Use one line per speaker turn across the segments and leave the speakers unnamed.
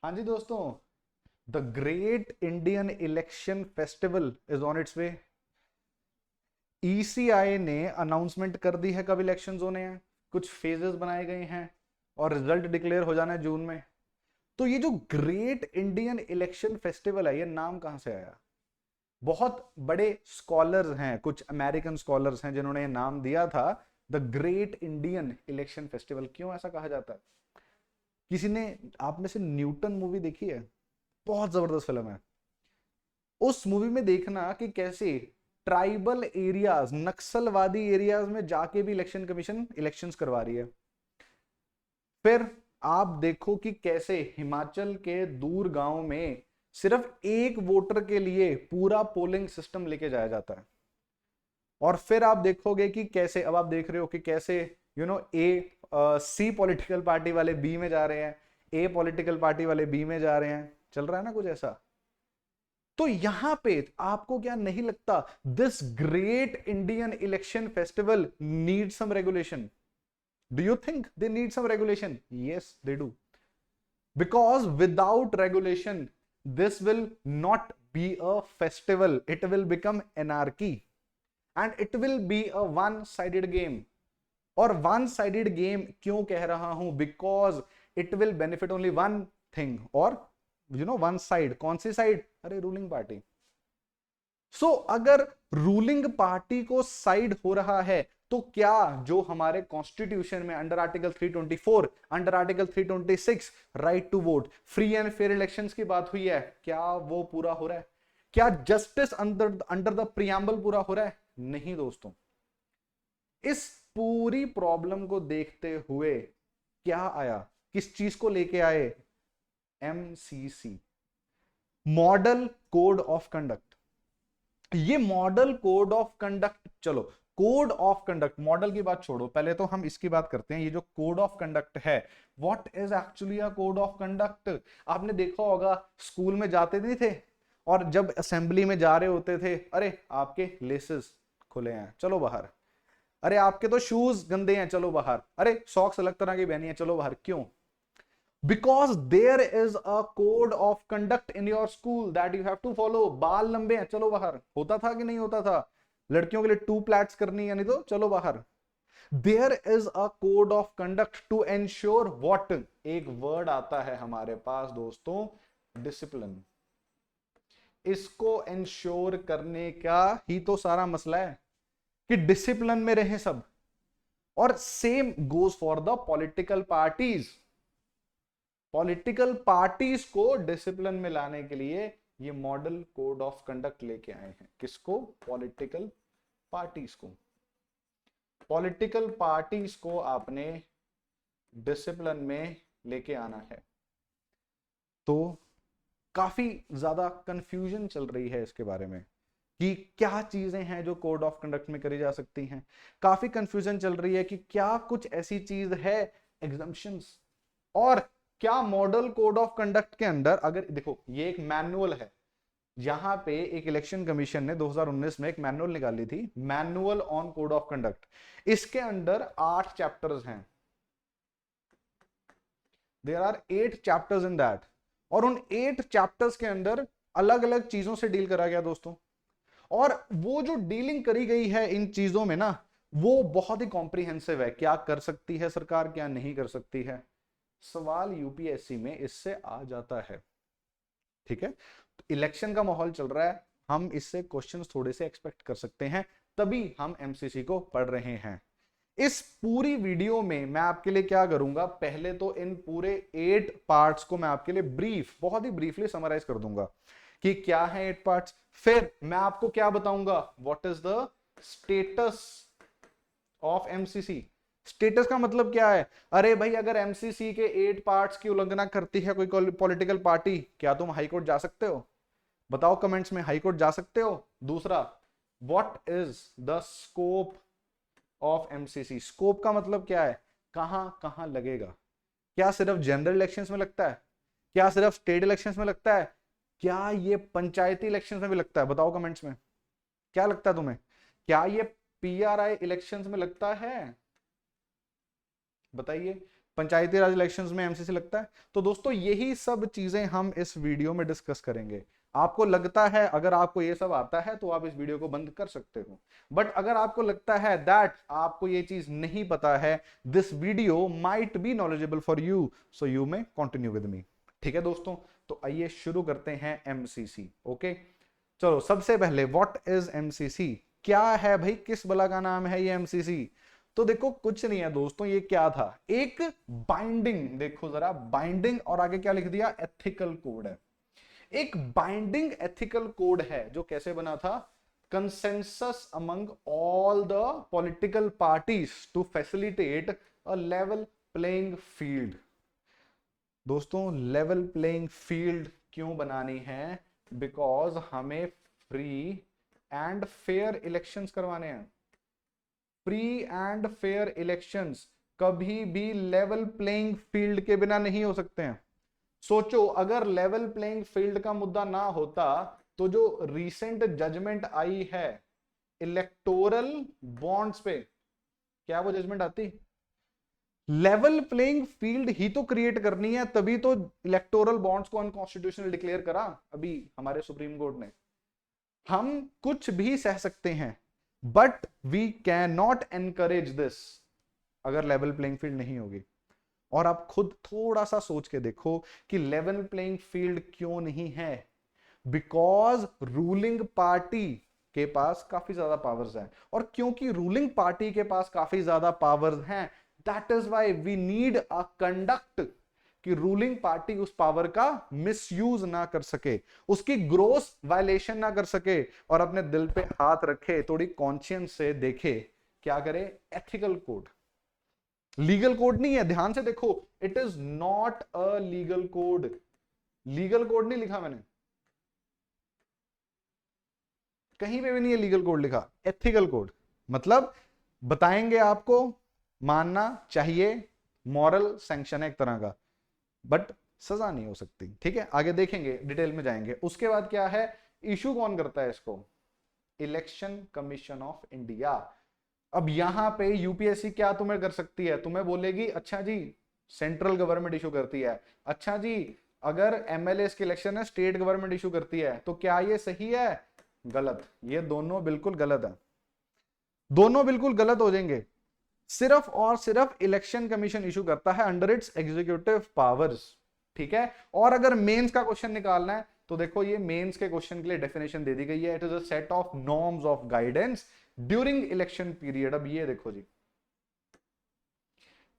हाँ जी दोस्तों, the great Indian election festival is on it's way. ECI ने announcement कर दी है कब इलेक्शंस होने हैं, कुछ फेजेस बनाए गए हैं और रिजल्ट डिक्लेयर हो जाना है जून में। तो ये जो ग्रेट इंडियन इलेक्शन फेस्टिवल है, ये नाम कहां से आया? बहुत बड़े स्कॉलर्स हैं, कुछ अमेरिकन स्कॉलर्स हैं जिन्होंने ये नाम दिया था the great Indian election festival. क्यों ऐसा कहा जाता है? किसी ने, आप में से न्यूटन मूवी देखी है? बहुत जबरदस्त फिल्म है। उस मूवी में देखना कि कैसे ट्राइबल एरियाज, नक्सलवादी एरियाज में जाके भी इलेक्शन कमीशन इलेक्शंस करवा रही है। फिर आप देखो कि कैसे हिमाचल के दूर गांव में सिर्फ एक वोटर के लिए पूरा पोलिंग सिस्टम लेके जाया जाता है। और फिर आप देखोगे कि कैसे, अब आप देख रहे हो कि कैसे ए सी पॉलिटिकल पार्टी वाले बी में जा रहे हैं, ए पॉलिटिकल पार्टी वाले बी में जा रहे हैं। चल रहा है ना कुछ ऐसा। तो यहां पे आपको क्या नहीं लगता this great Indian election festival need some regulation? Do you think they need some regulation? Yes they do, because without regulation this will not be a festival, it will become anarchy and it will be a one sided game. और one sided game क्यों कह रहा हूं? Because it will benefit only one thing, और one side. कौन सी side? अरे ruling party. सो अगर ruling party को साइड हो रहा है तो क्या जो हमारे कॉन्स्टिट्यूशन में under article 324, under article 326 right to vote, free and fair elections की बात हुई है, क्या वो पूरा हो रहा है? क्या justice under under the preamble पूरा हो रहा है? नहीं दोस्तों। इस पूरी प्रॉब्लम को देखते हुए क्या आया, किस चीज को लेके आए? MCC, model code of conduct. ये मॉडल कोड ऑफ कंडक्ट, चलो कोड ऑफ कंडक्ट, मॉडल की बात छोड़ो, पहले तो हम इसकी बात करते हैं। ये जो कोड ऑफ कंडक्ट है, what is actually a code of conduct? आपने देखा होगा, स्कूल में जाते नहीं थे और जब असेंबली में जा रहे होते थे, अरे आपके लेसेस खुले हैं, चलो बाहर। अरे आपके तो शूज गंदे हैं, चलो बाहर। अरे सॉक्स अलग तरह की पहनी है, चलो बाहर। क्यों? Because there is a code of conduct in your school that you have to follow. बाल लंबे हैं, चलो बाहर। होता था कि नहीं होता था? लड़कियों के लिए टू प्लैट्स करनी है, नहीं तो चलो बाहर। There is a code of conduct to ensure what? एक वर्ड आता है हमारे पास दोस्तों, डिसिप्लिन। इसको एंश्योर करने का ही तो सारा मसला है कि डिसिप्लिन में रहे सब। और same goes for the political parties. Political parties को डिसिप्लिन में लाने के लिए ये मॉडल कोड ऑफ कंडक्ट लेके आए हैं। किसको? पॉलिटिकल पार्टीज को। पॉलिटिकल पार्टीज को आपने डिसिप्लिन में लेके आना है। तो काफी ज्यादा कंफ्यूजन चल रही है इसके बारे में कि क्या चीजें हैं जो कोड ऑफ कंडक्ट में करी जा सकती हैं। काफी कंफ्यूजन चल रही है कि क्या कुछ ऐसी चीज है, एग्जम्पशंस, और क्या मॉडल कोड ऑफ कंडक्ट के अंदर, अगर देखो ये एक मैनुअल है, यहां पे एक इलेक्शन कमीशन ने 2019 में एक मैनुअल निकाली थी, manual on code of conduct. इसके अंदर 8 चैप्टर्स हैं, there are 8 chapters in that. और उन 8 चैप्टर्स के अंदर अलग अलग चीजों से डील करा गया दोस्तों। और वो जो डीलिंग करी गई है इन चीजों में ना, वो बहुत ही कॉम्प्रिहेंसिव है। क्या कर सकती है सरकार, क्या नहीं कर सकती है, सवाल यूपीएससी में इससे आ जाता है। ठीक है, तो इलेक्शन का माहौल चल रहा है, हम इससे क्वेश्चंस थोड़े से एक्सपेक्ट कर सकते हैं, तभी हम एमसीसी को पढ़ रहे हैं। इस पूरी वीडियो में मैं आपके लिए क्या करूंगा, पहले तो इन पूरे 8 पार्ट्स को मैं आपके लिए बहुत ही ब्रीफली समराइज कर दूंगा कि क्या है 8 पार्ट्स। फिर मैं आपको क्या बताऊंगा, what is the status of MCC. Status का मतलब क्या है? अरे भाई, अगर एमसीसी के 8 पार्ट्स की उल्लंघना करती है कोई पॉलिटिकल पार्टी, क्या तुम हाईकोर्ट जा सकते हो? बताओ कमेंट्स में, हाईकोर्ट जा सकते हो? दूसरा, what is the scope of MCC. Scope का मतलब क्या है? कहां कहां लगेगा? क्या सिर्फ जनरल इलेक्शंस में लगता है? क्या सिर्फ स्टेट इलेक्शंस में लगता है? क्या ये पंचायती इलेक्शंस में भी लगता है? बताओ कमेंट्स में, क्या लगता है तुम्हें? क्या ये पीआरआई इलेक्शंस में लगता है? बताइए। पंचायती राज इलेक्शंस में एमसीसी लगता है। तो दोस्तों यही सब चीजें हम इस वीडियो में डिस्कस करेंगे। आपको लगता है, अगर आपको ये सब आता है तो आप इस वीडियो को बंद कर सकते हो, बट अगर आपको लगता है दैट आपको ये चीज नहीं पता है, this video might be knowledgeable for you, so you may continue with me. ठीक है दोस्तों, तो आइए शुरू करते हैं एमसीसी। ओके, चलो सबसे पहले व्हाट इज एमसीसी, क्या है भाई, किस बला का नाम है ये एमसीसी। तो देखो कुछ नहीं है दोस्तों, ये क्या था, एक बाइंडिंग, देखो जरा बाइंडिंग और आगे क्या लिख दिया, एथिकल कोड है। एक बाइंडिंग एथिकल कोड है जो कैसे बना था, consensus among all the political parties to facilitate a level playing field. दोस्तों लेवल प्लेइंग फील्ड क्यों बनानी है, बिकॉज हमें फ्री एंड फेयर इलेक्शंस करवाने हैं। फ्री एंड फेयर इलेक्शंस कभी भी लेवल प्लेइंग फील्ड के बिना नहीं हो सकते हैं। सोचो अगर लेवल प्लेइंग फील्ड का मुद्दा ना होता तो जो रीसेंट जजमेंट आई है इलेक्टोरल बॉन्ड्स पे, क्या वो जजमेंट आती, लेवल प्लेइंग फील्ड ही तो क्रिएट करनी है, तभी तो इलेक्टोरल बॉन्ड्स को अनकॉन्स्टिट्यूशनल डिक्लेयर करा अभी हमारे सुप्रीम कोर्ट ने। हम कुछ भी सह सकते हैं but we can not encourage this अगर लेवल प्लेइंग फील्ड नहीं होगी। और आप खुद थोड़ा सा सोच के देखो कि लेवल प्लेइंग फील्ड क्यों नहीं है, बिकॉज रूलिंग पार्टी के पास काफी ज्यादा पावर्स हैं, और क्योंकि रूलिंग पार्टी के पास काफी ज्यादा पावर्स हैं, that is why we need a conduct कि रूलिंग पार्टी उस पावर का मिसयूज ना कर सके, उसकी ग्रोस वायलेशन ना कर सके, और अपने दिल पे हाथ रखे, थोड़ी कॉन्शियंस से देखे, क्या करे, एथिकल कोड। लीगल कोड नहीं है, ध्यान से देखो, it is not a legal code. Legal code नहीं लिखा मैंने, कहीं पे भी नहीं है लीगल कोड लिखा, एथिकल कोड। मतलब बताएंगे आपको, मानना चाहिए, मॉरल सैंक्शन है एक तरह का, बट सजा नहीं हो सकती। ठीक है, आगे देखेंगे, डिटेल में जाएंगे। उसके बाद क्या है, इशू कौन करता है इसको, इलेक्शन कमीशन ऑफ इंडिया। अब यहां पे यूपीएससी क्या तुम्हें कर सकती है, तुम्हें बोलेगी अच्छा जी सेंट्रल गवर्नमेंट इशू करती है, अच्छा जी अगर एमएलए के इलेक्शन है स्टेट गवर्नमेंट इशू करती है, तो क्या ये सही है, गलत, ये दोनों बिल्कुल गलत है, दोनों बिल्कुल गलत हो जाएंगे। सिर्फ और सिर्फ इलेक्शन कमीशन इशू करता है अंडर इट्स एग्जीक्यूटिव पावर्स। ठीक है, और अगर मेंस का क्वेश्चन निकालना है तो देखो ये मेंस के क्वेश्चन के लिए डेफिनेशन दे दी गई है, it is a set of norms of guidance during election period. अब ये देखो जी,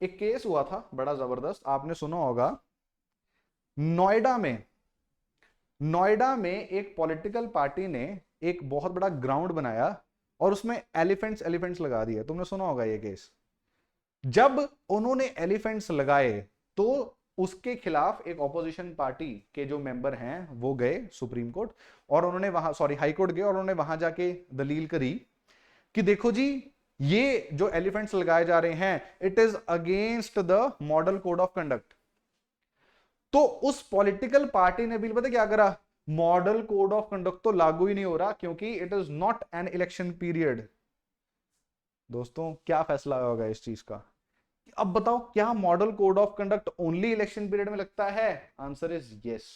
एक केस हुआ था बड़ा जबरदस्त, आपने सुना होगा, नोएडा में, नोएडा में एक पॉलिटिकल पार्टी ने एक बहुत बड़ा ग्राउंड बनाया और उसमें एलिफेंट्स एलिफेंट्स लगा दिए, तुमने सुना होगा ये केस। जब उन्होंने एलिफेंट्स लगाए तो उसके खिलाफ एक ऑपोजिशन पार्टी के जो मेंबर हैं वो गए सुप्रीम कोर्ट, और उन्होंने वहां, सॉरी हाई कोर्ट गए, और उन्होंने वहां जाके दलील करी कि देखो जी ये जो एलिफेंट्स लगाए जा रहे हैं it is against the model code of conduct. तो उस पॉलिटिकल पार्टी ने भी पता क्या करा, मॉडल कोड ऑफ कंडक्ट तो लागू ही नहीं हो रहा क्योंकि it is not an election period. दोस्तों क्या फैसला होगा इस चीज का, अब बताओ क्या model code of conduct only election period में लगता है, आंसर इज यस।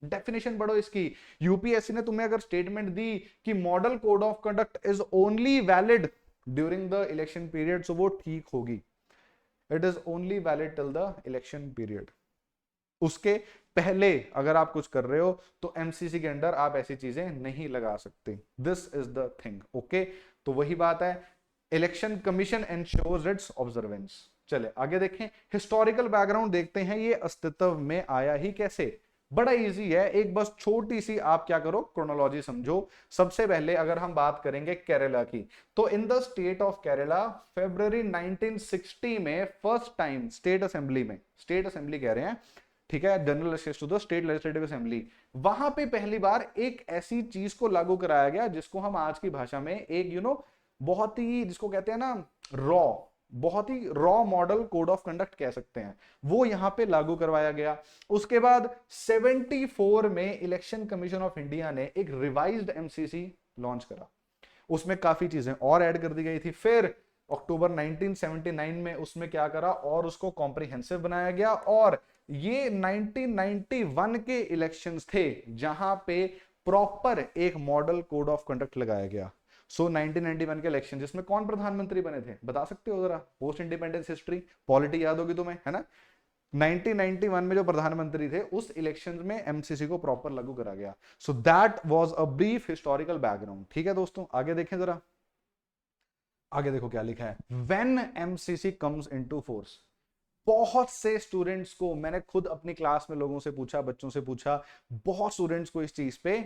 डेफिनेशन पढ़ो इसकी, यूपीएससी ने तुम्हें अगर स्टेटमेंट दी कि model code of conduct is only valid during the election period, so वो ठीक होगी, it is only valid till the election period. उसके पहले अगर आप कुछ कर रहे हो तो एमसीसी के अंडर आप ऐसी चीजें नहीं लगा सकते, this is the thing. Okay, तो वही बात है, election commission ensures it's observance. चले आगे देखें, हिस्टोरिकल बैकग्राउंड देखते हैं, ये अस्तित्व में आया ही कैसे। बड़ा इजी है, एक बस छोटी सी आप क्या करो, क्रोनोलॉजी समझो। सबसे पहले अगर हम बात करेंगे केरला की, तो in the state of Kerala फरवरी 1960 में फर्स्ट टाइम स्टेट असेंबली में, स्टेट असेंबली कह रहे हैं, ठीक है, general to the state legislative assembly, वहां पे पहली बार एक ऐसी चीज को लागू कराया गया जिसको हम आज की भाषा में एक बहुत ही, जिसको कहते हैं ना रॉ, बहुत ही raw model code of conduct कह सकते हैं, वो यहां पे लागू करवाया गया। उसके बाद 74 में इलेक्शन कमीशन ऑफ इंडिया ने एक रिवाइज्ड एमसीसी लॉन्च करा, उसमें काफी चीजें और ऐड कर दी गई थी। फिर अक्टूबर 1979 में उसमें क्या करा और उसको कॉम्प्रिहेंसिव बनाया गया। और ये 1991 के इलेक्शंस थे जहां पे प्रॉपर एक मॉडल कोड ऑफ कंडक्ट लगाया गया। 1991 के इलेक्शन जिसमें कौन प्रधानमंत्री बने थे बता सकते हो जरा? पोस्ट इंडिपेंडेंस हिस्ट्री पॉलिटी याद होगी तुम्हें, है ना? 1991 में जो प्रधानमंत्री थे उस इलेक्शन में एमसीसी को प्रॉपर लागू करा गया। So that was a brief historical background. ठीक है दोस्तों, आगे देखें जरा। आगे देखो क्या लिखा है, when MCC comes into force. बहुत से स्टूडेंट्स को, मैंने खुद अपनी क्लास में लोगों से पूछा, बच्चों से पूछा, बहुत स्टूडेंट्स को इस चीज पे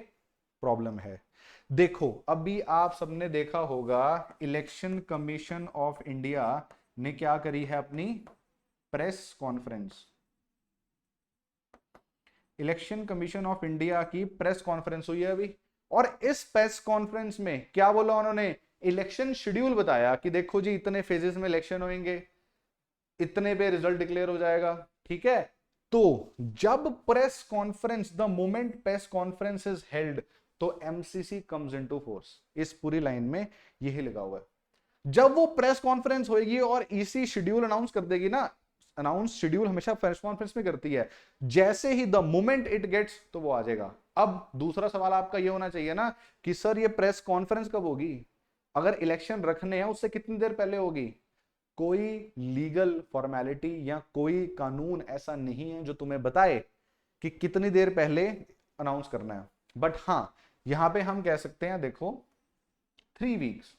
प्रॉब्लम है। देखो अभी आप सबने देखा होगा इलेक्शन कमीशन ऑफ इंडिया ने क्या करी है, अपनी press conference. Election commission of India की प्रेस कॉन्फ्रेंस हुई है अभी, और इस प्रेस कॉन्फ्रेंस में क्या बोला उन्होंने? इलेक्शन शेड्यूल बताया कि देखो जी इतने फेजेस में इलेक्शन होंगे, इतने पे रिजल्ट डिक्लेयर हो जाएगा। ठीक है, तो जब press conference, the moment press conference is held, तो एमसीसी कम्स इनटू फोर्स। इस पूरी लाइन में यही लिखा हुआ है। जब वो प्रेस कॉन्फ्रेंस होगी और ईसी शेड्यूल अनाउंस कर देगी ना, अनाउंस शेड्यूल हमेशा प्रेस कॉन्फ्रेंस में करती है, जैसे ही द मोमेंट इट गेट्स तो वो आ जाएगा। अब दूसरा सवाल आपका ये होना चाहिए ना कि सर ये प्रेस कॉन्फ्रेंस कब होगी? अगर इलेक्शन रखने हैं उससे कितनी देर पहले होगी? कोई लीगल फॉर्मेलिटी या कोई कानून ऐसा नहीं है जो तुम्हें बताए कि कितनी देर पहले अनाउंस करना है। बट हां, यहां पे हम कह सकते हैं देखो 3 वीक्स।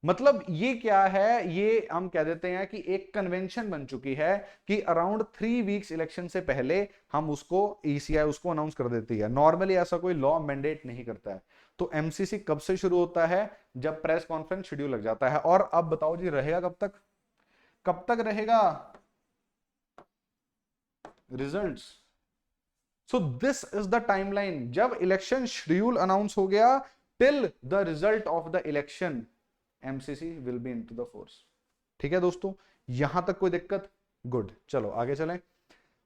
मतलब ये क्या है, ये हम कह देते हैं कि एक कन्वेंशन बन चुकी है कि अराउंड 3 वीक्स इलेक्शन से पहले हम उसको, ईसीआई उसको अनाउंस कर देती है। नॉर्मली ऐसा कोई लॉ मैंडेट नहीं करता है। तो एमसीसी कब से शुरू होता है? जब प्रेस कॉन्फ्रेंस शेड्यूल लग जाता है। और अब बताओ जी रहेगा कब तक? कब तक रहेगा results? So this is the timeline, जब इलेक्शन शेड्यूल अनाउंस हो गया till the result of the election MCC will be into the force. ठीक है दोस्तों, यहां तक कोई दिक्कत? गुड, चलो आगे चलें।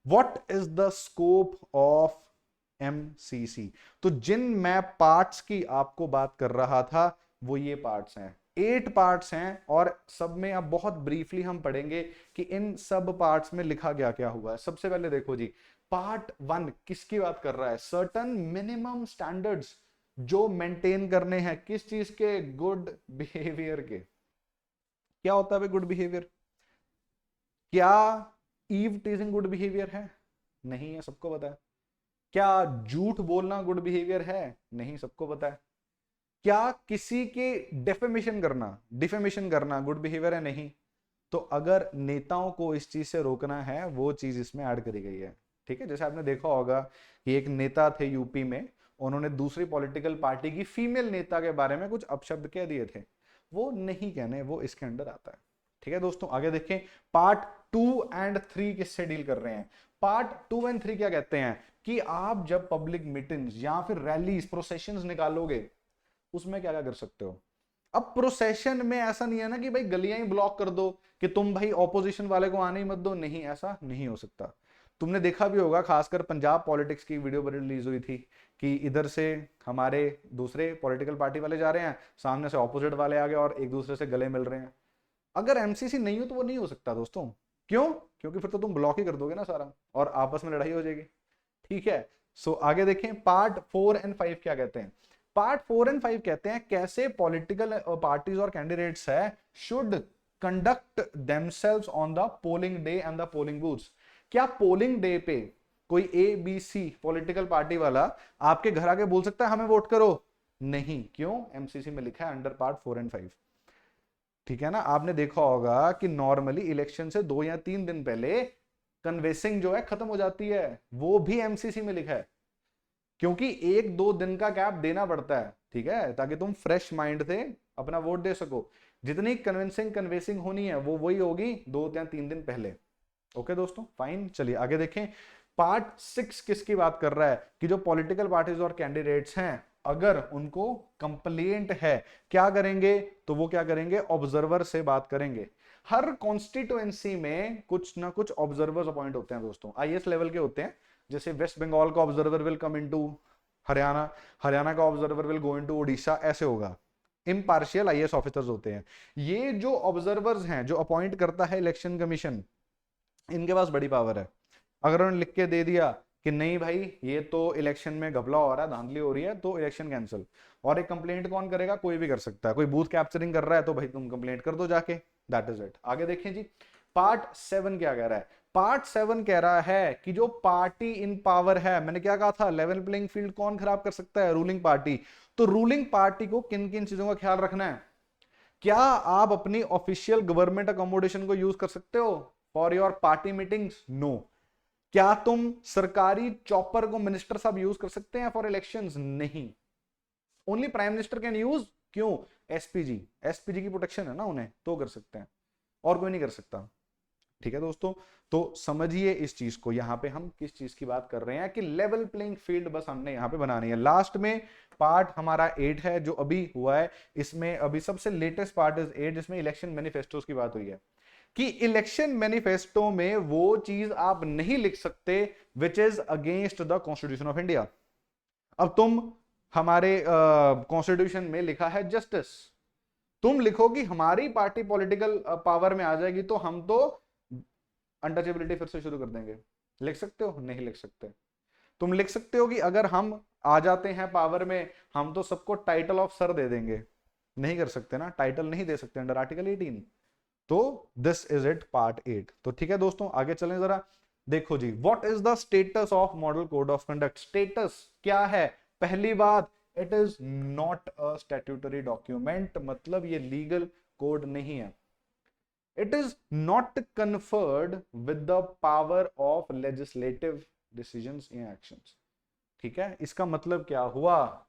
What is the scope of MCC? तो जिन मैं पार्ट्स की आपको बात कर रहा था वो ये पार्ट्स हैं, 8 पार्ट्स हैं, और सब में अब बहुत ब्रीफली हम पढ़ेंगे कि इन सब पार्ट्स में लिखा गया क्या हुआ है। सबसे पहले देखो जी, पार्ट 1 किसकी बात कर रहा है? सर्टन मिनिमम स्टैंडर्ड्स जो मेंटेन करने हैं, किस चीज के? गुड बिहेवियर के। क्या होता है गुड बिहेवियर? क्या ईव टीजिंग गुड बिहेवियर है? नहीं है, सबको पता है। क्या झूठ बोलना गुड बिहेवियर है? नहीं, सबको पता है। क्या किसी के डिफेमेशन करना गुड बिहेवियर है? नहीं। तो अगर नेताओं को इस चीज से रोकना है, वो चीज इसमें ऐड करी गई है। ठीक है, जैसे आपने देखा होगा कि एक नेता थे यूपी में, उन्होंने दूसरी पॉलिटिकल पार्टी की फीमेल नेता के बारे में कुछ अपशब्द कह दिए थे, वो नहीं कहने, वो इसके अंडर आता है। ठीक है दोस्तों, आगे देखें। पार्ट 2 एंड 3 किससे डील कर रहे हैं? पार्ट 2 एंड 3 क्या कहते हैं कि आप जब पब्लिक मीटिंग्स या फिर रैलीज, प्रोसेशंस निकालोगे, उसमें क्या क्या कर सकते हो। अब प्रोसेशन में ऐसा नहीं है ना कि भाई गलियां ही ब्लॉक कर दो कि तुम भाई ऑपोजिशन वाले को आने ही मत दो, नहीं, ऐसा नहीं हो सकता। तुमने देखा भी होगा, खासकर पंजाब पॉलिटिक्स की वीडियो बड़ी रिलीज हुई थी कि इधर से हमारे दूसरे पॉलिटिकल पार्टी वाले जा रहे हैं, सामने से ऑपोजिट वाले आ गए और एक दूसरे से गले मिल रहे हैं। अगर एमसीसी नहीं हो तो वो नहीं हो सकता दोस्तों। क्यों? क्योंकि फिर तो तुम ब्लॉक ही कर दोगे ना सारा, और आपस में लड़ाई हो जाएगी। ठीक है, सो आगे देखें। पार्ट 4 एंड 5 क्या कहते हैं? पार्ट 4 एंड 5 कहते हैं कैसे पॉलिटिकल पार्टीज और कैंडिडेट्स है should conduct themselves on the polling day and the polling booths. क्या पोलिंग डे पे कोई ABC पॉलिटिकल पार्टी वाला आपके घर आके बोल सकता है हमें वोट करो? नहीं। क्यों? एमसीसी में लिखा है अंडर पार्ट 4 एंड 5। ठीक है ना, आपने देखा होगा कि नॉर्मली इलेक्शन से 2 या 3 दिन पहले कन्वेसिंग जो है खत्म हो जाती है, वो भी एमसीसी में लिखा है, क्योंकि 1-2 दिन का गैप देना पड़ता है। ठीक है, ताकि तुम फ्रेश माइंड से अपना वोट दे सको। जितनी कन्वेंसिंग होनी है वो वही होगी 2 या 3 दिन पहले। ओके दोस्तों, फाइन, चलिए आगे देखें। पार्ट 6 किसकी बात कर रहा है कि जो पॉलिटिकल पार्टीज और कैंडिडेट्स हैं, अगर उनको कंप्लेंट है, क्या करेंगे? तो वो क्या करेंगे? ऑब्जर्वर से बात करेंगे। हर कॉन्स्टिट्यूएंसी में कुछ ना कुछ ऑब्जर्वर्स अपॉइंट होते हैं दोस्तों, आईएएस लेवल के होते हैं। जैसे वेस्ट बंगाल का observer will come into Haryana, Haryana का observer will go into Odisha, ऐसे होगा। इम्पार्शियल आईएएस ऑफिसर्स होते हैं। ये जो ऑब्जर्वर्स हैं, जो अपॉइंट करता है इलेक्शन कमीशन, इनके पास बड़ी पावर है। अगर उन्होंने लिख के दे दिया कि नहीं भाई ये तो इलेक्शन में घपला हो रहा है, धांधली हो रही है, तो इलेक्शन कैंसिल। और एक कंप्लेंट कौन करेगा? कोई भी कर सकता है। कोई बूथ कैप्चरिंग कर रहा है तो भाई तुम कंप्लेंट कर दो जाके, दैट इज इट। आगे देखें जी, पार्ट 7 क्या कह रहा है? पार्ट 7 कह रहा है कि जो पार्टी इन पावर है, मैंने क्या कहा था, लेवल प्लेइंग फील्ड कौन खराब कर सकता है? Ruling party. तो रूलिंग पार्टी को किन किन चीजों का ख्याल रखना है? क्या आप अपनी ऑफिशियल गवर्नमेंट अकोमोडेशन को यूज कर सकते हो for your party meetings? No. क्या तुम सरकारी चॉपर को मिनिस्टर साहब यूज कर सकते हैं फॉर इलेक्शंस? नहीं। Only prime minister can use. क्यों? एसपीजी, एसपीजी की प्रोटेक्शन है ना उन्हें, तो कर सकते हैं, और कोई नहीं कर सकता। ठीक है दोस्तों, तो समझिए इस चीज को। यहां पे हम किस चीज की बात कर रहे हैं कि लेवल प्लेइंग फील्ड बस हमने यहां पे बनानी है। लास्ट में पार्ट हमारा 8 है जो अभी हुआ है, इसमें अभी सबसे लेटेस्ट पार्ट इज 8 जिसमें इलेक्शन मैनिफेस्टोस की बात हुई है कि इलेक्शन मैनिफेस्टो में वो चीज आप नहीं लिख सकते which is against the constitution of India. अब तुम हमारे कॉन्स्टिट्यूशन में लिखा है जस्टिस, तुम लिखो कि हमारी पार्टी पॉलिटिकल पावर में आ जाएगी तो हम तो अनटचेबिलिटी फिर से शुरू कर देंगे। लिख सकते हो? नहीं लिख सकते। तुम लिख सकते हो कि अगर हम आ जाते हैं पावर में हम तो सबको टाइटल ऑफ सर दे देंगे? नहीं कर सकते ना, टाइटल नहीं दे सकते अंडर आर्टिकल 18। तो दिस इज इट पार्ट 8। तो ठीक है दोस्तों, आगे चलें जरा। देखो जी, what is the status of model code of conduct? Status क्या है? पहली बात, it is not a statutory document, मतलब ये लीगल कोड नहीं है। It is not conferred with the power of legislative decisions या एक्शंस। ठीक है, इसका मतलब क्या हुआ?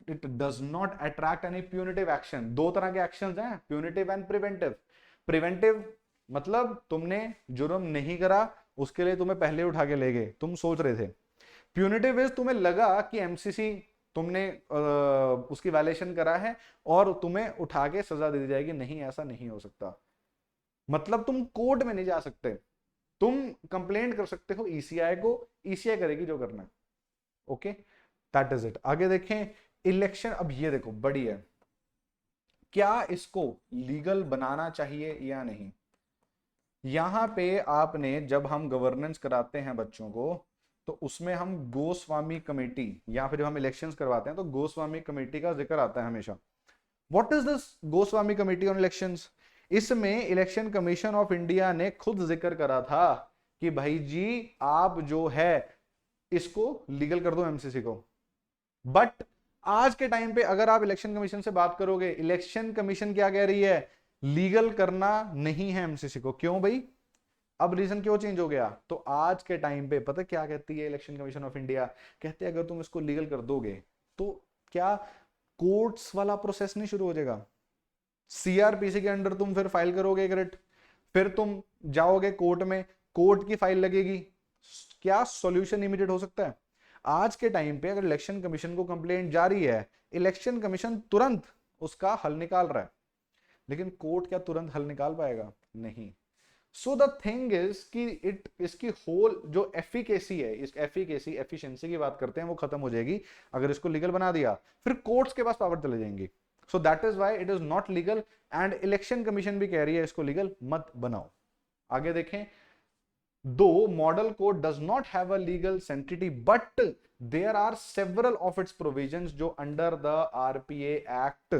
It does not attract any punitive action. दो तरह के एक्शंस हैं, प्यूनिटिव एंड प्रिवेंटिव। प्रिवेंटिव मतलब तुमने जुर्म नहीं करा, उसके लिए तुम्हें पहले उठा के ले गए, तुम सोच रहे थे। प्यूनिटिव इज तुम्हें लगा कि एमसीसी तुमने उसकी वायलेशन करा है और तुम्हें उठा के सजा दे दी जाएगी। नहीं, ऐसा नहीं हो सकता। मतलब तुम कोर्ट में नहीं जा सकते, तुम कंप्लेंट कर सकते हो ईसीआई को, ईसीआई करेगी जो करना है। Okay, that is it. आगे देखें, इलेक्शन। अब ये देखो बड़ी है, क्या इसको लीगल बनाना चाहिए या नहीं? यहां पे आपने, जब हम गवर्नेंस कराते हैं बच्चों को, तो उसमें हम गोस्वामी कमेटी, या फिर जब हम इलेक्शंस करवाते हैं तो गोस्वामी कमेटी का जिक्र आता है हमेशा। What is this Goswami committee on elections? इसमें इलेक्शन कमीशन ऑफ इंडिया ने खुद जिक्र करा था कि भाई जी आप जो है इसको लीगल कर दो एमसीसी को। बट आज के टाइम पे अगर आप इलेक्शन कमीशन से बात करोगे, इलेक्शन कमीशन क्या कह रही है? लीगल करना नहीं है एमसीसी को। क्यों भाई? अब रीजन क्यों चेंज हो गया? तो आज के टाइम पे पता क्या कहती है इलेक्शन कमीशन ऑफ इंडिया? कहते हैं अगर तुम इसको लीगल कर दोगे तो क्या कोर्ट्स वाला प्रोसेस नहीं शुरू हो जाएगा? सीआरपीसी के अंडर तुम फिर फाइल करोगे एक रिट, फिर तुम जाओगे कोर्ट में, कोर्ट की फाइल लगेगी। क्या सॉल्यूशन इमीडिएट हो सकता है? आज के टाइम पे अगर इलेक्शन कमीशन को कंप्लेंट जारी है, इलेक्शन कमीशन तुरंत उसका हल निकाल रहा है, लेकिन कोर्ट क्या तुरंत हल निकाल पाएगा? नहीं। सो द थिंग इज कि इसकी होल जो एफिकेसी है, इस एफिकेसी एफिशिएंसी की बात करते हैं, वो खत्म हो जाएगी अगर इसको लीगल बना दिया। फिर कोर्ट्स के पास पावर चले जाएंगी। So that is why it is not legal, and election commission भी कह रही है इसको लीगल मत बनाओ। आगे देखें, दो model code does not have a legal entity but there are several of its provisions जो अंडर द आरपीए एक्ट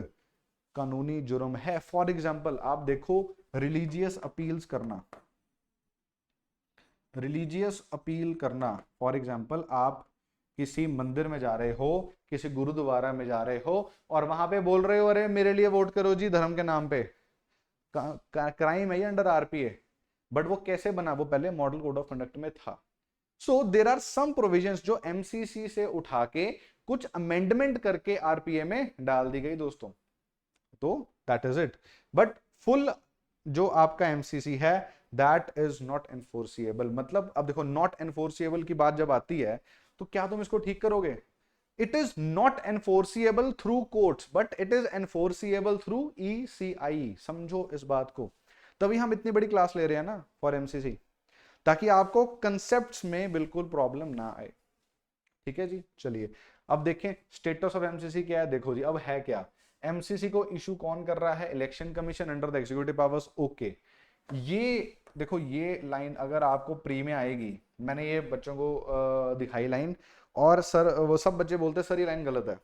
कानूनी जुर्म है। फॉर एग्जाम्पल आप देखो, रिलीजियस अपील्स करना, रिलीजियस अपील करना। फॉर एग्जाम्पल आप किसी मंदिर में जा रहे हो, किसी गुरुद्वारा में जा रहे हो और वहां पे बोल रहे हो अरे मेरे लिए वोट करो जी धर्म के नाम पे, क्राइम है ये अंडर आरपीए। बट वो कैसे बना? वो पहले मॉडल कोड ऑफ कंडक्ट में था। सो देर आर सम प्रोविजंस जो एमसीसी से उठा के कुछ अमेंडमेंट करके आरपीए में डाल दी गई दोस्तों। तो that is it. But full जो आपका एमसीसी है दैट इज नॉट एनफोर्सिएबल। मतलब अब देखो, नॉट एनफोर्सिएबल की बात जब आती है तो क्या तुम इसको ठीक करोगे? It is not enforceable through courts but it is enforceable through ECI. समझो इस बात को, तभी हम इतनी बड़ी क्लास ले रहे हैं ना फॉर एमसीसी, ताकि आपको कंसेप्ट्स में बिल्कुल प्रॉब्लम ना आए। ठीक है जी, चलिए अब देखें स्टेटस ऑफ एमसीसी क्या है। देखो जी, अब है क्या, एमसीसी को इशू कौन कर रहा है? Election commission under the executive powers. Okay, ये देखो, ये लाइन अगर आपको प्री में आएगी, मैंने ये बच्चों को दिखाई लाइन, और सर वो सब बच्चे बोलते हैं सर ये लाइन गलत है,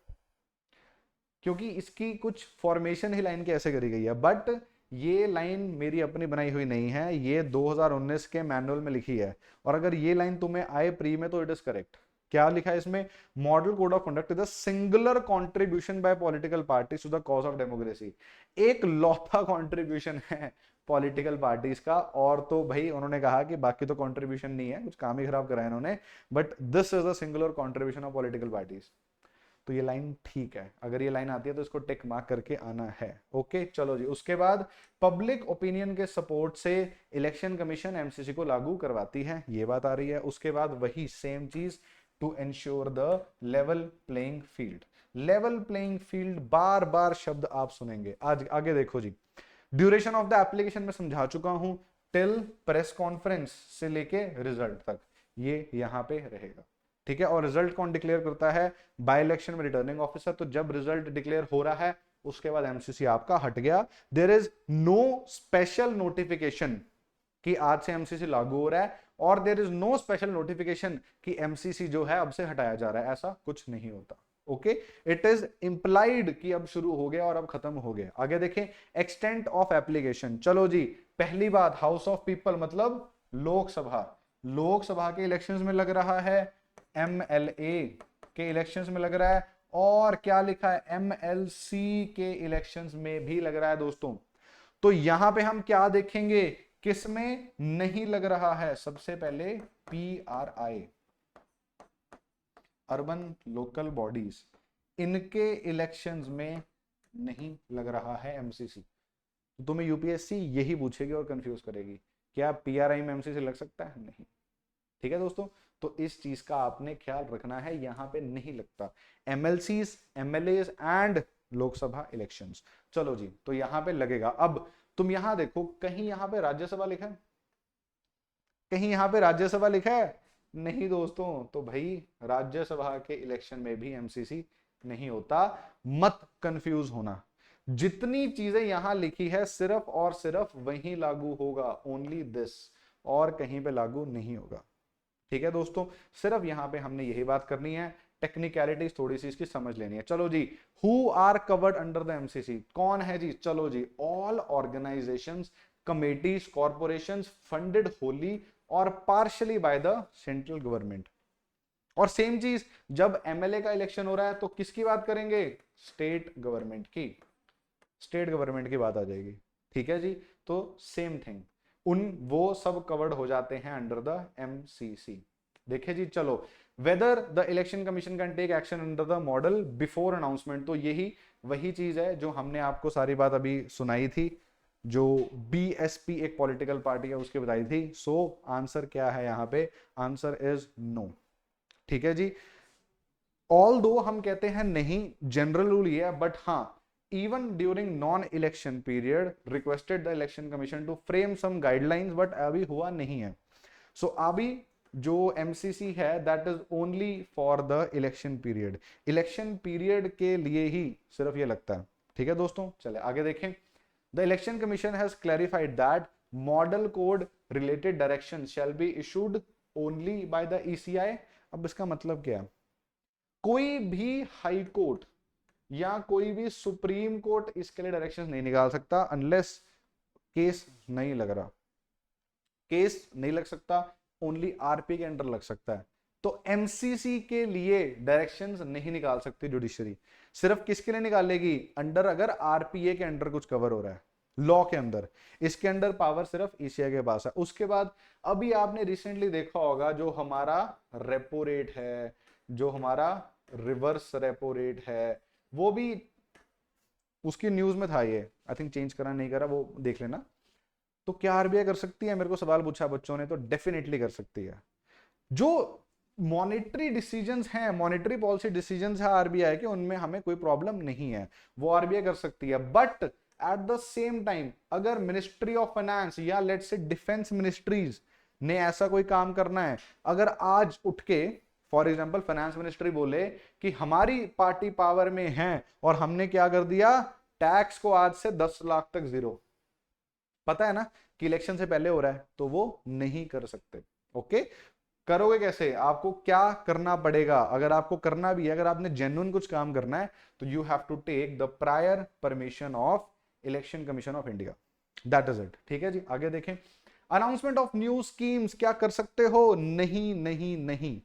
क्योंकि इसकी कुछ फॉर्मेशन ही लाइन की ऐसे करी गई है। बट ये लाइन मेरी अपनी बनाई हुई नहीं है, ये 2019 के मैनुअल में लिखी है, और अगर ये लाइन तुम्हें आए प्री में तो इट इज करेक्ट। क्या लिखा है इसमें? Model code of conduct is a singular contribution by political parties to the cause of democracy. एक लौता कंट्रीब्यूशन है पॉलिटिकल पार्टीज का, और तो भाई उन्होंने कहा कि बाकी तो कंट्रीब्यूशन नहीं है, कुछ काम ही खराब करा है इन्होंने, but this is a singular contribution of political parties. तो ये लाइन ठीक है, अगर ये लाइन आती है तो इसको टिक मार्क करके आना है। ओके चलो जी, उसके बाद पब्लिक ओपिनियन के सपोर्ट से इलेक्शन कमीशन एमसीसी को लागू करवाती है, ये बात आ रही है। उसके बाद वही सेम चीज, to ensure the level playing field. Level playing field, बार बार शब्द आप सुनेंगे। आज आगे देखो जी, ड्यूरेशन ऑफ द एप्लीकेशन में समझा चुका हूं, टिल प्रेस कॉन्फ्रेंस से लेके रिजल्ट तक ये यहां पे रहेगा, ठीक है। और रिजल्ट कौन डिक्लेयर करता है? बाय इलेक्शन में रिटर्निंग ऑफिसर। तो जब रिजल्ट डिक्लेयर हो रहा है उसके बाद एमसीसी आपका हट गया। There is no special notification कि आज से एमसीसी लागू हो रहा है, और there is no special notification कि एमसीसी जो है अब से हटाया जा रहा है, ऐसा कुछ नहीं होता। ओके, इट इज इंप्लाइड कि अब शुरू हो गया और अब खत्म हो गया। आगे देखें, एक्सटेंट ऑफ एप्लीकेशन। चलो जी, पहली बात, हाउस ऑफ पीपल मतलब लोकसभा। लोकसभा के इलेक्शंस में लग रहा है, एमएलए के इलेक्शंस में लग रहा है, और क्या लिखा है? एमएलसी के इलेक्शंस में भी लग रहा है दोस्तों। तो यहां पे हम क्या देखेंगे, किसमें नहीं लग रहा है? सबसे पहले पीआरआई, अर्बन लोकल बॉडीज, इनके इलेक्शंस में नहीं लग रहा है एमसीसी। तो तुम्हें यूपीएससी यही पूछेगी और कंफ्यूज करेगी, क्या पीआरआई में एमसीसी लग सकता है? नहीं। ठीक है दोस्तों, तो इस चीज का आपने ख्याल रखना है, यहां पे नहीं लगता। MLCs, MLAs and Lok Sabha elections. चलो जी, तो यहां पे लगेगा। अब तुम यहां देखो, कहीं यहां पे राज्यसभा लिखा है? कहीं यहां पे राज्यसभा लिखा है? नहीं दोस्तों, तो भाई राज्यसभा के इलेक्शन में भी एमसीसी नहीं होता। मत कंफ्यूज होना, जितनी चीजें यहां लिखी है सिर्फ और सिर्फ वही लागू होगा, ओनली दिस, और कहीं पे लागू नहीं होगा। ठीक है दोस्तों, सिर्फ यहां पे हमने यही बात करनी है, टेक्निकलिटीज थोड़ी सी इसकी समझ लेनी है। चलो जी, who are covered under the MCC, कौन है जी? चलो जी, all organisations, committees, corporations funded wholly और partially by the central government. और सेम चीज, जब एमएलए का इलेक्शन हो रहा है तो किसकी बात करेंगे? स्टेट गवर्नमेंट की, स्टेट गवर्नमेंट की बात आ जाएगी। ठीक है जी, तो सेम थिंग, वो सब कवर्ड हो जाते हैं अंडर द एमसीसी। देखिए जी, चलो, whether the election commission can take action under the model before announcement, तो यही वही चीज है जो हमने आपको सारी बात अभी सुनाई थी, जो बीएसपी एक पॉलिटिकल पार्टी है उसकी बताई थी। सो आंसर क्या है यहां पे? Answer is no. ठीक है जी, ऑल दो हम कहते हैं नहीं, जनरल रूल ये है, बट हाँ, even during non-election period requested the election commission to frame some guidelines, but अभी हुआ नहीं है। so अभी जो MCC है that is only for the election period, election period के लिए ही सिर्फ ये लगता है। ठीक है दोस्तों, चले आगे देखें। the election commission has clarified that model code related directions shall be issued only by the ECI। अब इसका मतलब क्या है? कोई भी हाई कोर्ट या कोई भी सुप्रीम कोर्ट इसके लिए डायरेक्शंस नहीं निकाल सकता अनलेस केस नहीं लग रहा। केस नहीं लग सकता, ओनली आरपी के अंडर लग सकता है। तो एमसीसी के लिए डायरेक्शंस नहीं निकाल सकती जुडिशरी, सिर्फ किसके लिए निकालेगी? अंडर, अगर आरपीए के अंडर कुछ कवर हो रहा है, लॉ के अंदर, इसके अंडर पावर सिर्फ ईसीआई के पास है। उसके बाद अभी आपने रिसेंटली देखा होगा, जो हमारा रेपो रेट है, जो हमारा रिवर्स रेपो रेट है, वो भी उसकी न्यूज में था, ये आई थिंक चेंज करा नहीं करा वो देख लेना। तो क्या आरबीआई कर सकती है? मेरे को सवाल पूछा बच्चों ने, तो डेफिनेटली कर सकती है। जो मॉनेटरी डिसीजंस हैं, मॉनेटरी पॉलिसी डिसीजंस है आरबीआई के, उनमें हमें कोई प्रॉब्लम नहीं है, वो आरबीआई कर सकती है। But at the same time अगर मिनिस्ट्री ऑफ फाइनेंस या लेट्स से डिफेंस मिनिस्ट्रीज ने ऐसा कोई काम करना है, अगर आज उठ के फॉर एग्जाम्पल फाइनेंस मिनिस्ट्री बोले कि हमारी पार्टी पावर में है और हमने क्या कर दिया, टैक्स को आज से 10 लाख तक जीरो, पता है ना कि इलेक्शन से पहले हो रहा है, तो वो नहीं कर सकते। ओके, करोगे कैसे, आपको क्या करना पड़ेगा, अगर आपको करना भी है, अगर आपने जेन्युइन कुछ काम करना है, तो you have to take the prior permission of election commission of India, that is it. ठीक है जी, आगे देखें। अनाउंसमेंट ऑफ न्यू स्कीम्स क्या कर सकते हो, नहीं नहीं नहीं,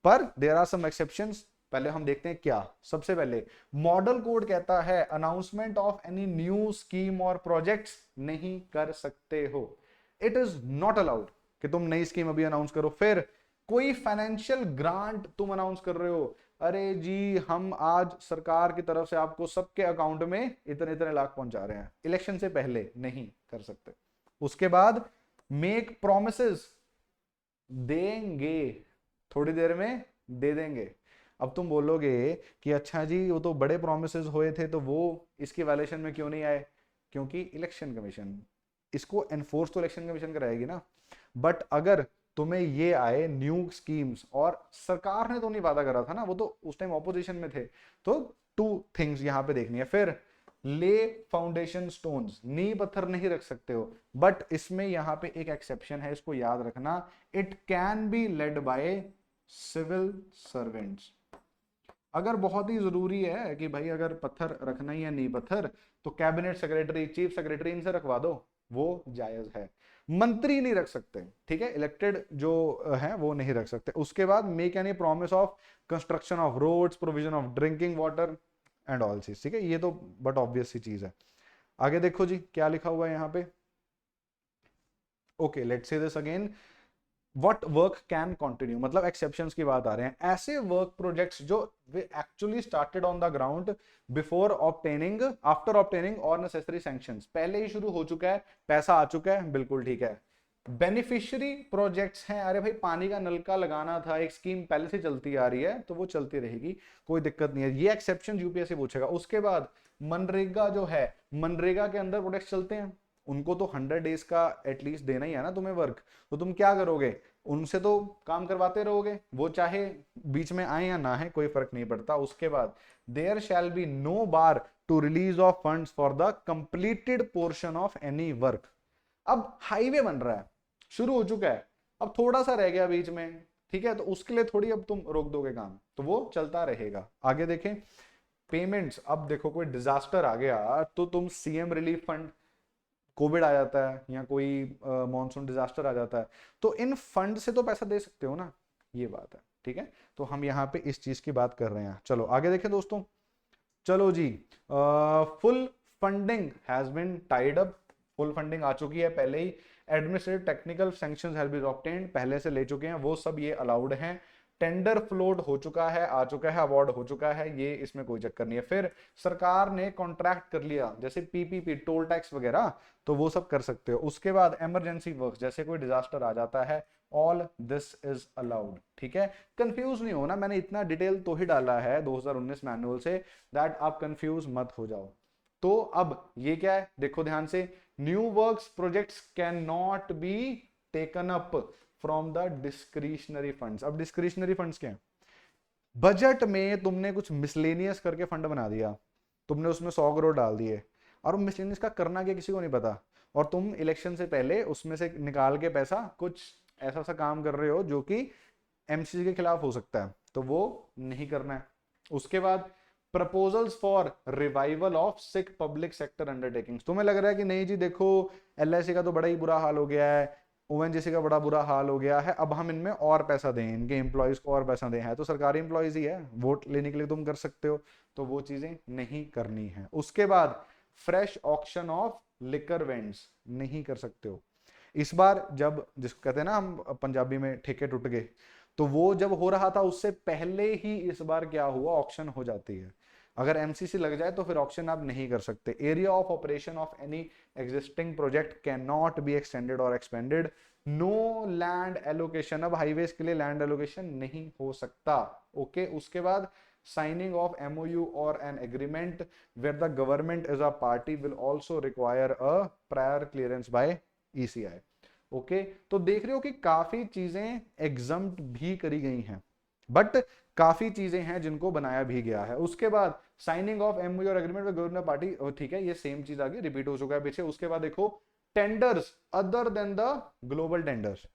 पर देयर आर सम एक्सेप्शंस। पहले हम देखते हैं क्या। सबसे पहले मॉडल कोड कहता है announcement of any new scheme और प्रोजेक्ट्स नहीं कर सकते हो, इट इज नॉट अलाउड कि तुम नई स्कीम अभी अनाउंस करो। फिर कोई फाइनेंशियल ग्रांट तुम अनाउंस कर रहे हो, अरे जी हम आज सरकार की तरफ से आपको सबके अकाउंट में इतने इतने लाख पहुंचा रहे हैं, इलेक्शन से पहले नहीं कर सकते। उसके बाद मेक प्रोमिसेस, देंगे, थोड़ी देर में दे देंगे। अब तुम बोलोगे कि अच्छा जी वो तो बड़े प्रोमिसेस हुए थे, तो वो इसकी वायलेशन में क्यों नहीं आए, क्योंकि इलेक्शन कमीशन इसको एनफोर्स तो इलेक्शन कमीशन कराएगी ना। बट अगर तुम्हें ये आए न्यू स्कीम्स, और सरकार ने तो नहीं वादा करा था ना, वो तो उस टाइम ऑपोजिशन में थे, तो टू थिंग्स यहां पे देखनी है। फिर ले फाउंडेशन स्टोन्स, नींव पत्थर नहीं रख सकते हो, बट इसमें यहां पे एक एक्सेप्शन है, इसको याद रखना, it can be led by civil servants. अगर बहुत ही जरूरी है कि भाई अगर पत्थर रखना ही है नींव पत्थर, तो कैबिनेट सेक्रेटरी, चीफ सेक्रेटरी, इनसे रखवा दो, वो जायज है। मंत्री नहीं रख सकते, ठीक है, इलेक्टेड जो है वो नहीं रख सकते। उसके बाद make any promise of construction of roads, provision of drinking water and all चीज, ठीक है, ये तो बट ऑब्वियस सी चीज है। आगे देखो जी क्या लिखा हुआ है यहाँ पे। Okay, let's say this again, what work can continue, मतलब एक्सेप्शंस की बात आ रहे हैं, ऐसे वर्क प्रोजेक्ट्स जो actually started on the ground before obtaining, after obtaining और नेसेसरी सैंक्शंस, पहले ही शुरू हो चुका है, पैसा आ चुका है, बिल्कुल ठीक है। बेनिफिशियरी प्रोजेक्ट्स हैं, अरे भाई पानी का नलका लगाना था, एक स्कीम पहले से चलती आ रही है तो वो चलती रहेगी, कोई दिक्कत नहीं है, ये एक्सेप्शन यूपीएससी पूछेगा। उसके बाद मनरेगा जो है, मनरेगा के अंदर प्रोजेक्ट्स चलते हैं, उनको तो 100 डेज का एटलीस्ट देना ही है ना तुम्हें वर्क, तो तुम क्या करोगे, उनसे तो काम करवाते रहोगे, वो चाहे बीच में आए या ना है कोई फर्क नहीं पड़ता। उसके बाद there shall be no bar to release of funds for the completed portion of any work. अब हाईवे बन रहा है, शुरू हो चुका है, अब थोड़ा सा रह गया बीच में, ठीक है, तो उसके लिए थोड़ी अब तुम रोक दोगे काम, तो वो चलता रहेगा। आगे देखें पेमेंट्स, अब देखो कोई डिजास्टर आ गया तो तुम सीएम रिलीफ फंड, कोविड आ जाता है या कोई मॉनसून डिजास्टर आ जाता है, तो इन फंड से तो पैसा दे सकते हो ना, ये बात है, ठीक है, तो हम यहाँ पे इस चीज की बात कर रहे हैं। चलो आगे देखें दोस्तों, चलो जी, full funding has been tied up, full funding आ चुकी है पहले ही, administrative technical sanctions have been obtained, पहले से ले चुके हैं वो सब, ये अलाउड हैं। टेंडर फ्लोट हो चुका है, आ चुका है, अवार्ड हो चुका है, ये इसमें कोई चक्कर नहीं है। फिर सरकार ने कॉन्ट्रैक्ट कर लिया, जैसे पीपीपी, टोल टैक्स वगैरह, तो वो सब कर सकते हो। उसके बाद इमरजेंसी वर्क, जैसे कोई डिजास्टर आ जाता है, ऑल दिस इज अलाउड, ठीक है। कंफ्यूज नहीं होना, मैंने इतना डिटेल तो ही डाला है 2019 मैनुअल से, दैट आप कंफ्यूज मत हो जाओ। तो अब ये क्या है, देखो ध्यान से, new works projects can not be taken up from the discretionary funds. अब डिस्क्रिशनरी फंड्स क्या है, बजट में तुमने कुछ मिसलेनियस करके फंड बना दिया, तुमने उसमें 100 करोड़ डाल दिए, और मिसलेनियस का करना क्या किसी को नहीं पता, और तुम इलेक्शन से पहले उसमें से निकाल के पैसा कुछ ऐसा सा काम कर रहे हो जो कि एमसीसी के खिलाफ हो सकता है, तो वो नहीं करना है। उसके बाद proposals for revival of sick public sector undertakings, तुम्हें लग रहा है कि नहीं जी देखो एलआईसी का तो बड़ा ही बुरा हाल हो गया है, ओएनजीसी का बड़ा बुरा हाल हो गया है, अब हम इनमें और पैसा दें, इनके एम्प्लॉयज को और पैसा दें, है तो सरकारी एम्प्लॉयज ही है, वोट लेने के लिए तुम कर सकते हो, तो वो चीजें नहीं करनी है। उसके बाद fresh auction of liquor vends नहीं कर सकते हो। इस बार जब, जिसको कहते हैं ना हम पंजाबी में ठेके टूट गए, तो वो जब हो रहा था उससे पहले ही इस बार क्या हुआ, ऑक्शन हो जाती है। अगर एमसीसी लग जाए तो फिर ऑक्शन आप नहीं कर सकते। Area of operation of any existing project can not be extended और एक्सपेंडेड। नो लैंड एलोकेशन, अब हाईवेज के लिए लैंड एलोकेशन नहीं हो सकता। ओके, उसके बाद signing of MOU or an agreement where the government is a party will also require a prior clearance by ECI। Okay, तो देख रहे हो कि काफी चीजें एग्जम्प्ट भी करी गई हैं। बट काफी चीजें हैं जिनको बनाया भी गया है। उसके बाद साइनिंग ऑफ एमओयू और एग्रीमेंट विद गवर्नमेंट पार्टी, ठीक है, ये सेम चीज आगे रिपीट हो चुका है पीछे। उसके बाद देखो tenders other than the global tenders,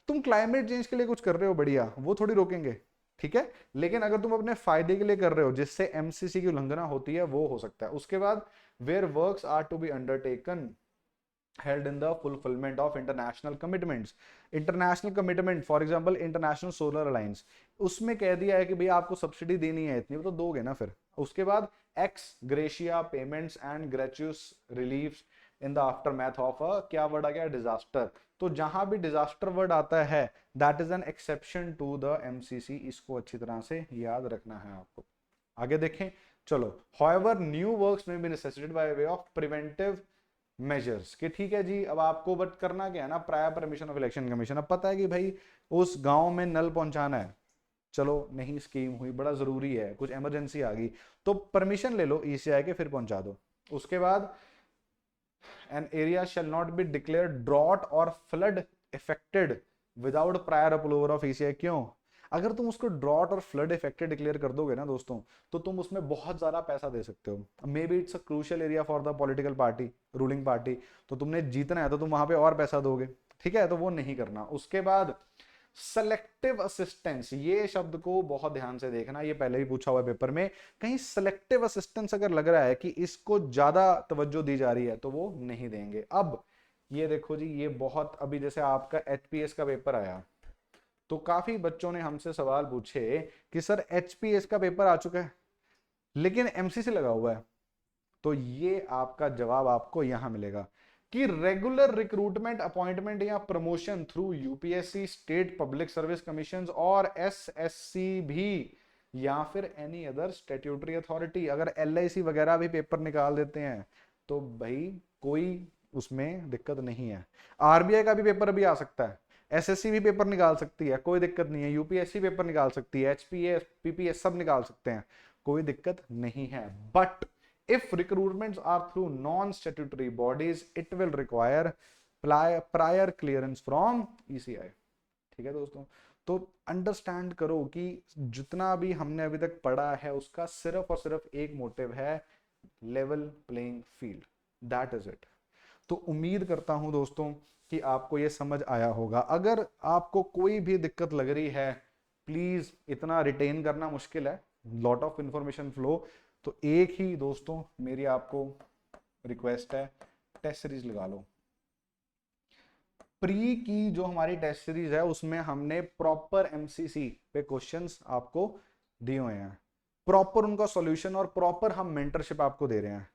तुम क्लाइमेट चेंज के लिए कुछ कर रहे हो बढ़िया, वो थोड़ी रोकेंगे, ठीक है, लेकिन अगर तुम अपने फायदे के लिए कर रहे हो जिससे एमसीसी की उल्लंघना होती है वो हो सकता है। उसके बाद where works are to be undertaken held in the fulfillment of international commitments, international commitment for example international solar alliance, उसमें कह दिया है कि भैया आपको सब्सिडी देनी है इतनी, वो तो दोगे ना फिर। उसके बाद ex gratia payments and gratuitous reliefs in the aftermath of a, क्या वर्ड आ गया, डिजास्टर। तो जहां भी डिजास्टर वर्ड आता है that is an exception to the MCC, इसको अच्छी तरह से याद रखना है आपको। आगे देखें, चलो, however new works may be necessitated by way of preventive measures, कि ठीक है जी, अब आपको बट करना क्या है ना, prior permission of election commission. अब पता है कि भाई उस गांव में नल पहुंचाना है, चलो नहीं स्कीम हुई, बड़ा जरूरी है, कुछ इमरजेंसी आ गई, तो परमिशन ले लो ईसीआई के, फिर पहुंचा दो। उसके बाद an area shall not be declare drought और flood affected without prior approval of ECI. क्यों? अगर तुम उसको ड्रॉट और फ्लड इफेक्टेड डिक्लेयर कर दोगे ना दोस्तों, तो तुम उसमें बहुत ज्यादा पैसा दे सकते हो। May be it's a crucial area for the political party, ruling party, तो तुमने जीतना है तो तुम वहां पे और पैसा दोगे, ठीक है, तो वो नहीं करना। उसके बाद सेलेक्टिव असिस्टेंस, ये शब्द को बहुत ध्यान से देखना, ये पहले भी पूछा हुआ है पेपर में, कहीं सेलेक्टिव असिस्टेंस अगर लग रहा है कि इसको ज्यादा तवज्जो दी जा रही है तो वो नहीं देंगे। अब ये देखो जी, ये बहुत, अभी जैसे आपका एचपीएस का पेपर आया तो काफी बच्चों ने हमसे सवाल पूछे कि सर एचपीएस का पेपर आ चुका है लेकिन एमसीसी लगा हुआ है, तो ये आपका जवाब आपको यहां मिलेगा कि रेगुलर रिक्रूटमेंट अपॉइंटमेंट या promotion through UPSC, state public service commissions और एसएससी भी, या फिर एनी अदर स्टैट्यूटरी अथॉरिटी, अगर एलआईसी वगैरह भी पेपर निकाल देते हैं तो भाई कोई उसमें दिक्कत नहीं है। आरबीआई का भी पेपर अभी आ सकता है, एसएससी भी पेपर निकाल सकती है, कोई दिक्कत नहीं है, यूपीएससी पेपर निकाल सकती है, एचपीएस पीपीएस सब निकाल सकते हैं, कोई दिक्कत नहीं है। But if recruitments are through non-statutory bodies it will require prior clearance from ECI। ठीक है दोस्तों, तो अंडरस्टैंड करो कि जितना भी हमने अभी तक पढ़ा है उसका सिर्फ और सिर्फ एक मोटिव है, level playing field, that is it. तो उम्मीद करता हूं दोस्तों कि आपको ये समझ आया होगा। अगर आपको कोई भी दिक्कत लग रही है, प्लीज, इतना रिटेन करना मुश्किल है, लॉट ऑफ इंफॉर्मेशन फ्लो, तो एक ही दोस्तों मेरी आपको रिक्वेस्ट है, टेस्ट सीरीज लगा लो। प्री की जो हमारी टेस्ट सीरीज है उसमें हमने प्रॉपर एमसीसी पे क्वेश्चंस आपको दिए हुए हैं, प्रॉपर उनका सॉल्यूशन और प्रॉपर हम मेंटरशिप आपको दे रहे हैं।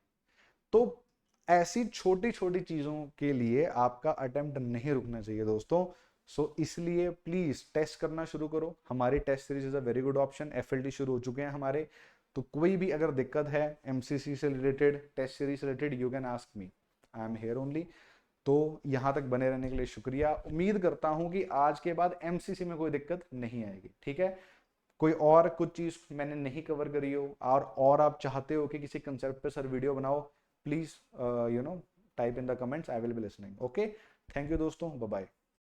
तो ऐसी छोटी छोटी चीजों के लिए आपका अटेम्प्ट नहीं रुकना चाहिए दोस्तों। सो इसलिए प्लीज टेस्ट करना शुरू करो, हमारी test series is a very good option. FLT शुरू हो चुके हैं हमारे, तो कोई भी अगर दिक्कत है एमसीसी से रिलेटेड, टेस्ट सीरीज से related, you can ask me, I am here only. तो यहां तक बने रहने के लिए शुक्रिया। उम्मीद करता हूं कि आज के बाद एमसीसी में कोई दिक्कत नहीं आएगी, ठीक है। कोई और कुछ चीज मैंने नहीं कवर करी हो और आप चाहते हो कि किसी कंसेप्ट पे सर वीडियो बनाओ, please you know type in the comments, I will be listening. Okay, thank you दोस्तों, बाय बाय।